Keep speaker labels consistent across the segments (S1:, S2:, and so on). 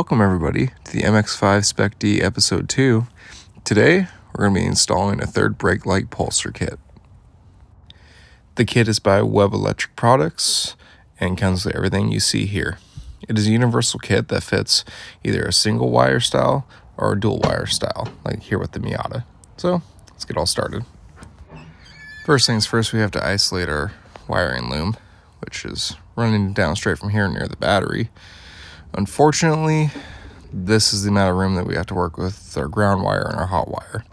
S1: Welcome everybody to the Mx5 Spec D episode 2. Today we're going to be installing a third brake light pulser kit. The kit is by Web Electric Products and comes with everything you see here. It is a universal kit that fits either a single wire style or a dual wire style, like here with the Miata. So let's get all started. First things first, we have to isolate our wiring loom, which is running down straight from here near the battery. Unfortunately, this is the amount of room that we have to work with our ground wire and our hot wire.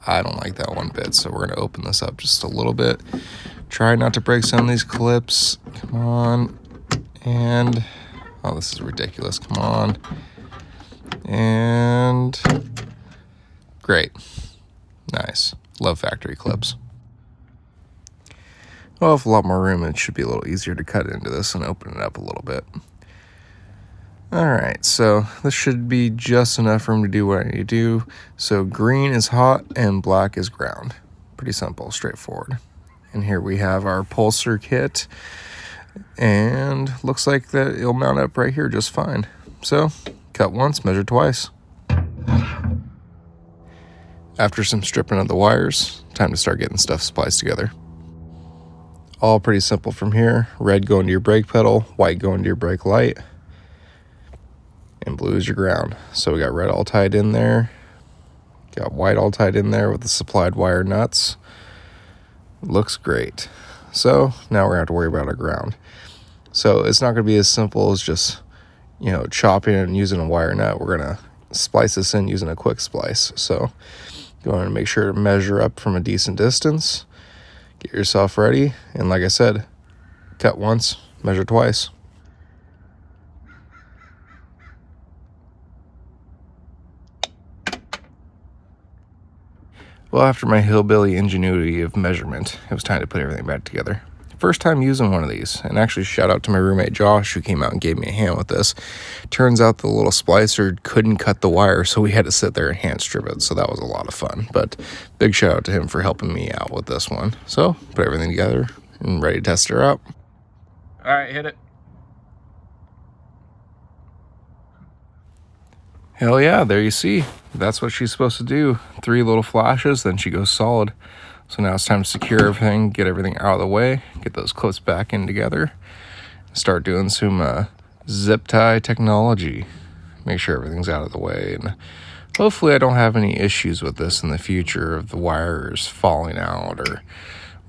S1: I don't like that one bit, so we're going to open this up just a little bit. Try not to break some of these clips. Come on. And, oh, this is ridiculous. Come on. And, great. Nice. Love factory clips. Well, with a lot more room, it should be a little easier to cut into this and open it up a little bit. Alright, so this should be just enough room to do what I need to do. So green is hot and black is ground. Pretty simple, straightforward. And here we have our pulser kit. And looks like that it'll mount up right here just fine. So, cut once, measure twice. After some stripping of the wires, time to start getting stuff spliced together. All pretty simple from here. Red going to your brake pedal, white going to your brake light, and blue is your ground. So we got red all tied in there, got white all tied in there with the supplied wire nuts. Looks great. So now we're gonna have to worry about our ground. So it's not gonna be as simple as just, chopping and using a wire nut. We're gonna splice this in using a quick splice. So you want to make sure to measure up from a decent distance, get yourself ready, and like I said, cut once, measure twice. Well, after my hillbilly ingenuity of measurement, it was time to put everything back together. First time using one of these, and actually shout out to my roommate Josh who came out and gave me a hand with this. Turns out the little splicer couldn't cut the wire, so we had to sit there and hand strip it, so that was a lot of fun. But big shout out to him for helping me out with this one. So, put everything together and ready to test her out.
S2: All right, hit it.
S1: Hell yeah, there you see. That's what she's supposed to do. 3 little flashes, then she goes solid. So now it's time to secure everything, get everything out of the way, get those clips back in together, start doing some zip tie technology. Make sure everything's out of the way, and hopefully I don't have any issues with this in the future of the wires falling out or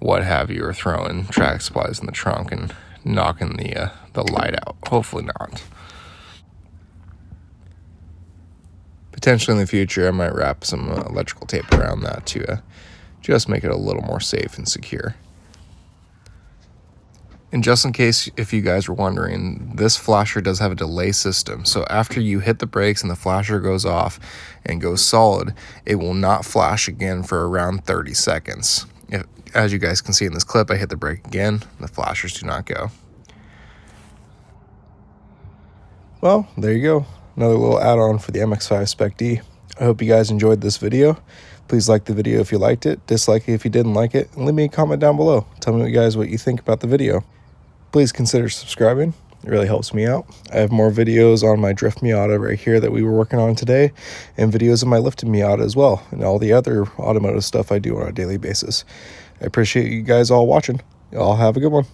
S1: what have you, or throwing track supplies in the trunk and knocking the light out. Hopefully not. Potentially in the future, I might wrap some electrical tape around that to just make it a little more safe and secure. And just in case if you guys were wondering, this flasher does have a delay system. So after you hit the brakes and the flasher goes off and goes solid, it will not flash again for around 30 seconds. As you guys can see in this clip, I hit the brake again, the flashers do not go. Well, there you go. Another little add-on for the Mx5 Spec D. I hope you guys enjoyed this video. Please like the video if you liked it, dislike it if you didn't like it, and leave me a comment down below. Tell me what you think about the video. Please consider subscribing. It really helps me out. I have more videos on my drift Miata right here that we were working on today, and videos of my lifted Miata as well, and all the other automotive stuff I do on a daily basis. I appreciate you guys all watching. Y'all have a good one.